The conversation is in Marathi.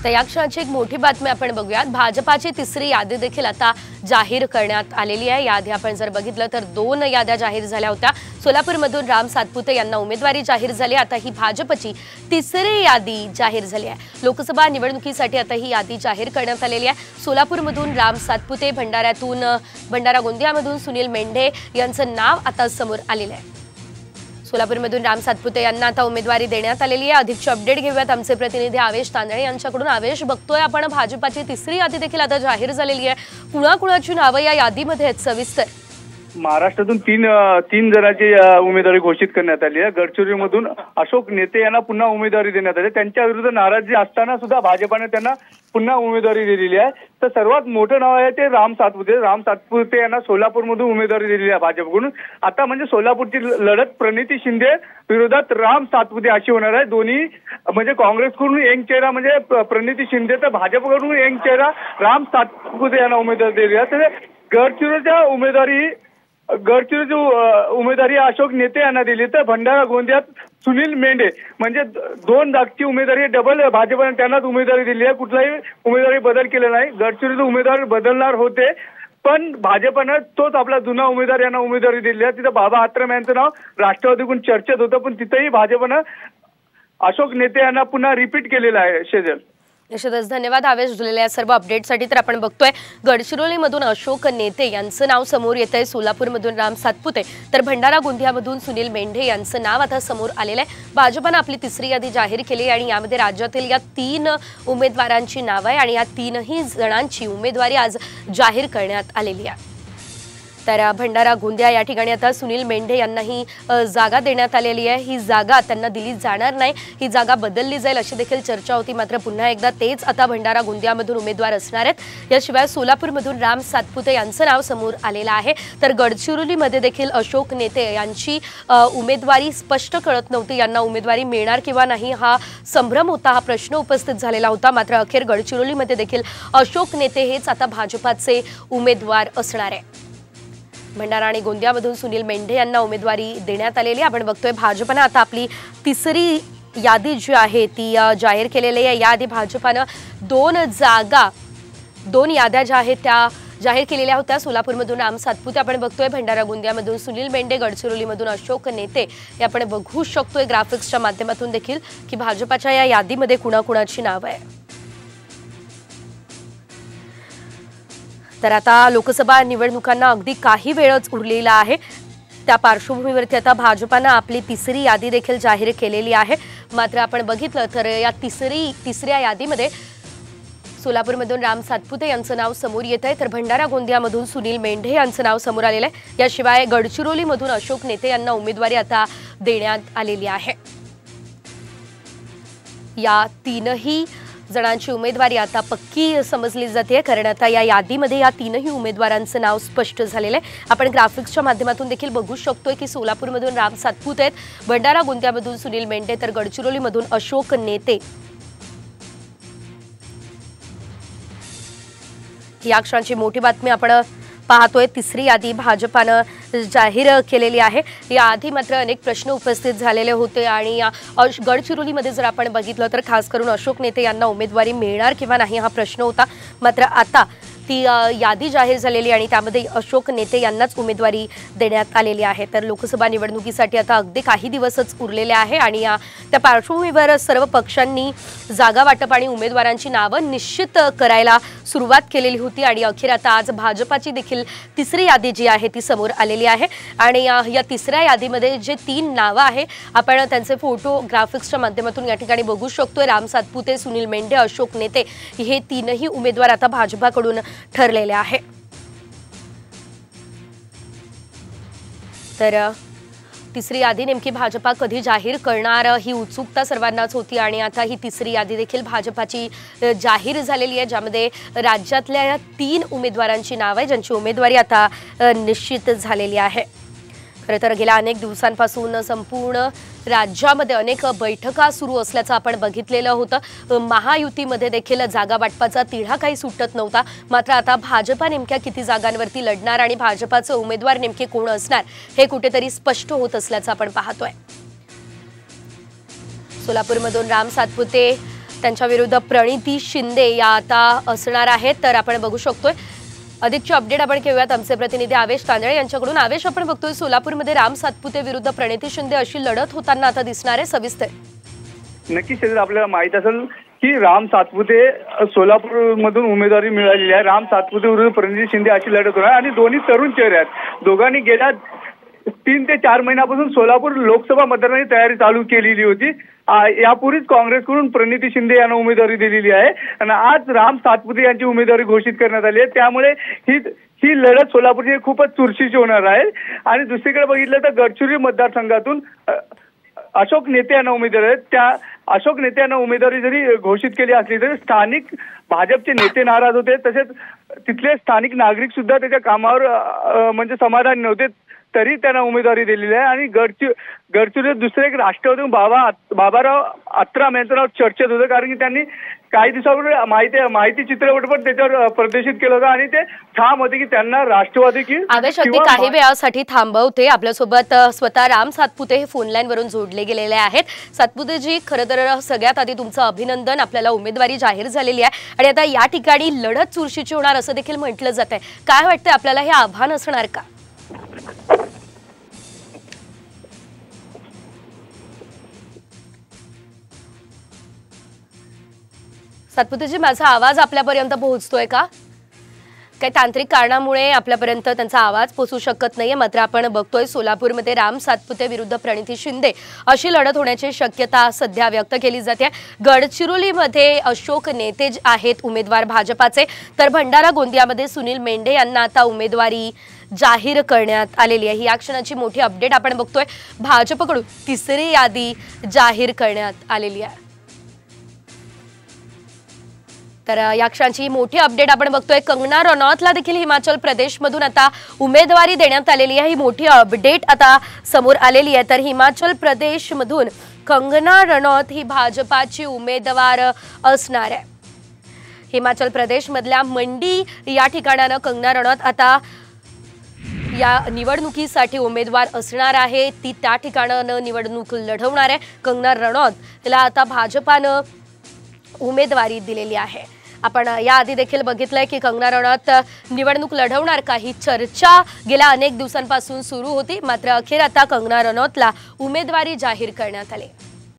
तर या क्षणाची एक मोठी बातमी आपण बघूयात। भाजपाची तिसरी यादी देखील आता जाहीर करण्यात आलेली आहे। यादी आपण जर बघितलं तर 2 याद्या जाहीर झाल्या होत्या। सोलापूरमधून राम सातपुते यांना उमेदवारी जाहीर झाली। आता ही भाजपची तिसरी यादी जाहीर झाली आहे। लोकसभा निवडणुकीसाठी आता ही यादी जाहीर करण्यात आलेली आहे। सोलापूरमधून राम सातपुते, भंडारा गोंदियामधून सुनील मेंढे यांचं नाव आता समोर आलेलं आहे। सोलापूरमधून राम सातपुते यांना आता उमेदवारी देण्यात आलेली आहे। अधिकचे अपडेट घेऊयात आमचे प्रतिनिधी आवेश तांदळे यांच्याकडून। आवेश, बघतोय आपण भाजपाची तिसरी यादी देखील आता जाहीर झालेली आहे। कुणाकुणाची नावं या यादीमध्ये आहेत सविस्तर? महाराष्ट्रातून तीन जणांची उमेदवारी घोषित करण्यात आली आहे। गडचिरोलीमधून अशोक नेते यांना पुन्हा उमेदवारी देण्यात आली। त्यांच्या विरुद्ध नाराजी असताना सुद्धा भाजपाने त्यांना पुन्हा उमेदवारी दिलेली आहे। तर सर्वात मोठं नाव आहे ते राम सातपुते। राम सातपुते यांना सोलापूरमधून उमेदवारी दिलेली आहे भाजपकडून। आता म्हणजे सोलापूरची लढत प्रणिती शिंदे विरोधात राम सातपुते अशी होणार आहे। दोन्ही म्हणजे काँग्रेसकडून यंग चेहरा म्हणजे प्रणिती शिंदे, तर भाजपकडून यंग चेहरा राम सातपुते यांना उमेदवारी दिली आहे। तर गडचिरोलीची उमेदवारी अशोक नेते यांना दिली। तर भंडारा गोंदियात सुनील मेंढे म्हणजे 2 जागची उमेदवारी डबल भाजपने त्यांनाच उमेदवारी दिली आहे। कुठलाही उमेदवारी बदल केला नाही। गडचिरोलीची उमेदवारी बदलणार होते पण भाजपने तोच आपला जुना उमेदवार यांना उमेदवारी दिली आहे। तिथं बाबा आत्रम यांचं नाव राष्ट्रवादीकडून चर्चेत होतं पण तिथेही भाजपने अशोक नेते यांना पुन्हा रिपीट केलेलं आहे। शेजल, निश्चितच धन्यवाद आवेश दिलेल्या सर्व अपडेटसाठी। तर आपण बघतोय गडचिरोलीमधून अशोक नेते यांचं नाव समोर येतंय, सोलापूरमधून राम सातपुते, तर भंडारा गोंदियामधून सुनील मेंढे यांचं नाव आता समोर आलेलं आहे। भाजपने आपली तिसरी यादी जाहीर केली आणि यामध्ये राज्यातील या 3 उमेदवारांची नावं आहे आणि या 3ही जणांची उमेदवारी आज जाहीर करण्यात आलेली आहे। तर भंडारा गोंदिया या ठिकाणी आता सुनील मेंढे यांना ही जागा देण्यात आलेली आहे। ही जागा त्यांना दिली जाणार नाही, ही जागा बदलली जाईल अशी देखील चर्चा होती। मात्र पुन्हा एकदा तेच आता भंडारा गोंदियामधून उमेदवार असणार आहेत। याशिवाय सोलापूरमधून राम सातपुते यांचं नाव समोर आलेलं आहे। तर गडचिरोलीमध्ये देखील अशोक नेते यांची उमेदवारी स्पष्ट कळत नव्हती, यांना उमेदवारी मिळणार किंवा नाही हा संभ्रम होता, हा प्रश्न उपस्थित झालेला होता। मात्र अखेर गडचिरोलीमध्ये देखील अशोक नेते हेच आता भाजपाचे उमेदवार असणार आहे। भंडारा आणि गोंदियामधून सुनील मेंढे यांना उमेदवारी देण्यात आलेली आहे। आपण बघतोय भाजपने आता आपली तिसरी यादी जी आहे ती जाहीर केलेली आहे। याआधी भाजपने 2 याद्या ज्या आहेत त्या जाहीर केलेल्या होत्या। सोलापूरमधून राम सातपुते आपण बघतोय, भंडारा गोंदियामधून सुनील मेंढे, गडचिरोलीमधून अशोक नेते हे आपण बघू शकतोय ग्राफिक्सच्या माध्यमातून देखील की भाजपाच्या या यादीमध्ये कुणाकुणाची नावं आहे। तर आता लोकसभा निवडणुकांना अगदी काही वेळच उरलेला आहे। त्या पार्श्वभूमीवरती आता भाजपाने आपली तिसरी यादी देखील जाहीर केलेली आहे। मात्र आपण बघितलं तर या तिसऱ्या यादीमध्ये सोलापूरमधून राम सातपुते यांचं नाव समोर येत आहे, तर भंडारा गोंदियामधून सुनील मेंढे यांचं नाव समोर आलेलं आहे। याशिवाय गडचिरोलीमधून अशोक नेते यांना उमेदवारी आता देण्यात आलेली आहे। या 3ही जणांची उमेदवारी आता पक्की समजली जाते, कारण आता या यादीमध्ये या 3ही उमेदवारांचं नाव स्पष्ट झालेलं आहे। आपण ग्राफिक्सच्या माध्यमातून देखील बघू शकतोय की सोलापूरमधून राम सातपुते आहेत, भंडारा गोंदियामधून सुनील मेंढे, तर गडचिरोलीमधून अशोक नेते। या क्षणाची मोठी बातमी आपण पाहतोय, तिसरी यादी भाजपाने जाहीर केलेली आहे। याआधी मात्र अनेक प्रश्न उपस्थित झालेले होते आणि गडचिरोलीमध्ये जर आपण बघितलं तर खास करून अशोक नेते यांना उमेदवारी मिळणार किंवा नाही हा प्रश्न होता। मात्र आता ती यादी जाहीर झालेली आणि त्यामध्ये अशोक नेते यांनाच उमेदवारी देण्यात आलेली आहे। तर लोकसभा निवडणुकीसाठी आता अगदी काही दिवसच उरलेले आहे आणि त्या पार्श्वभूमीवर सर्व पक्षांनी जागा वाटप आणि उमेदवारांची नावं निश्चित करायला सुरुवात केलेली होती आणि अखेर आता आज भाजपाची देखील तिसरी यादी जी आहे ती समोर आलेली आहे। आणि या तिसऱ्या यादीमध्ये जे 3 नावं आहे आपण त्यांचे फोटो ग्राफिक्सच्या माध्यमातून या ठिकाणी बघू शकतोय। राम सातपुते, सुनील मेंढे, अशोक नेते हे 3ही उमेदवार आता भाजपाकडून ठरलेले आहे। तर तिसरी यादी नेमकी भाजपा कधी जाहीर करणार ही उत्सुकता सर्वांनाच होती आणि आता ही तिसरी यादी देखील भाजपाची जाहीर झालेली आहे, ज्यामध्ये राज्यातल्या या 3 उमेदवारांची नाव आहे ज्यांची उमेदवारी आता निश्चित झालेली आहे। खरं तर गेल्या अनेक दिवसांपासून संपूर्ण राज्यामध्ये अनेक बैठका सुरू असल्याचं आपण बघितलेलं होतं। महायुतीमध्ये देखील जागा वाटपाचा तिढा काही सुटत नव्हता। मात्र आता भाजपा नेमक्या किती जागांवरती लढणार आणि भाजपाचे उमेदवार नेमके कोण असणार हे कुठेतरी स्पष्ट होत असल्याचं आपण पाहतोय। सोलापूरमधून राम सातपुते त्यांच्या विरुद्ध प्रणिती शिंदे या आता असणार आहेत। तर आपण बघू शकतोय अधिकची अपडेट आपण घेऊयात आमचे प्रतिनिधी आवेश तांदळे यांच्याकडून। आवेश, आपण बघतोय सोलापूरमध्ये राम सातपुते विरुद्ध प्रणिती शिंदे अशी लढत होताना आता दिसणार आहे, सविस्तर। नक्कीच आपल्याला माहित असेल की राम सातपुते सोलापूर मधून उमेदवारी मिळालेली आहे। राम सातपुते विरुद्ध प्रणिती शिंदे अशी लढत होणार आणि दोन्ही तरुण चेहरे आहेत। दोघांनी गेल्या 3 ते 4 महिन्यापासून सोलापूर लोकसभा मतदानाची तयारी चालू केलेली होती। यापूर्वीच काँग्रेसकडून प्रणिती शिंदे यांना उमेदवारी दिलेली आहे आणि आज राम सातपुते यांची उमेदवारी घोषित करण्यात आली आहे। त्यामुळे ही लढत सोलापूरची खूपच चुरशीची होणार आहे। आणि दुसरीकडे बघितलं तर गडचिरोली मतदारसंघातून अशोक नेते यांना उमेदवारी आहे। त्या अशोक नेते यांना उमेदवारी जरी घोषित केली असली तरी स्थानिक भाजपचे नेते नाराज होते, तसेच तिथले स्थानिक नागरिक सुद्धा त्याच्या कामावर म्हणजे समाधानी नव्हते, तरी त्यांना उमेदवारी दिलेली आहे। आणि गडचिरोलीत दुसरे एक राष्ट्रवादी बाबाराव आत्राम यांचं नाव चर्चेत होतं, कारण की त्यांनी काही दिवसापूर्वी माहिती चित्रपट पण त्याच्यावर प्रदर्शित केलं होतं आणि ते ठाम होते की त्यांना राष्ट्रवादी की आवेश अगदी काही वेळासाठी थांबवते। आपल्यासोबत स्वतः राम सातपुते हे फोन लाईन वरून जोडले गेलेले आहेत। सातपुते जी, खरं तर सगळ्यात आधी तुमचं अभिनंदन, आपल्याला उमेदवारी जाहीर झालेली आहे आणि आता या ठिकाणी लढत चुरशीची होणार असं देखील म्हटलं जात आहे। काय वाटतंय आपल्याला, हे आव्हान असणार का? सातपुतेजी, माझा आवाज आपल्यापर्यंत पोहोचतोय का? काही तांत्रिक कारणामुळे आपल्यापर्यंत त्यांचा आवाज पोहोचू शकत नाहीये, मात्र आपण बघतोय सोलापूरमध्ये राम सातपुते विरुद्ध प्रणिती शिंदे अशी लढत होण्याची शक्यता सध्या व्यक्त केली जाते। गडचिरोलीमध्ये अशोक नेते आहेत उमेदवार भाजपाचे, तर भंडारा गोंदियामध्ये सुनील मेंढे यांना आता उमेदवारी जाहीर करण्यात आलेली आहे। या क्षणाची मोठी अपडेट आपण बघतोय, भाजपकडून तिसरी यादी जाहीर करण्यात आलेली आहे। तर या क्षणाची मोठी अपडेट आपण बघतोय, कंगना रनौतला देखील हिमाचल प्रदेशमधून आता उमेदवारी देण्यात आलेली आहे। ही मोठी अपडेट आता समोर आलेली आहे। तर हिमाचल प्रदेशमधून कंगना रनौत ही भाजपाची उमेदवार असणार आहे। हिमाचल प्रदेशमधल्या मंडी या ठिकाणानं कंगना रनौत आता या निवडणुकीसाठी उमेदवार असणार आहे। ती त्या ठिकाणानं निवडणूक लढवणार आहे। कंगना रनौत याला आता भाजपानं उमेदवारी दिलेली आहे। आपण याआधी देखील बघितलंय की कंगना रनौत निवडणूक लढवणार का, ही चर्चा गेल्या अनेक दिवसांपासून सुरू होती, मात्र अखेर आता कंगना रनौतला उमेदवारी जाहीर करण्यात आली।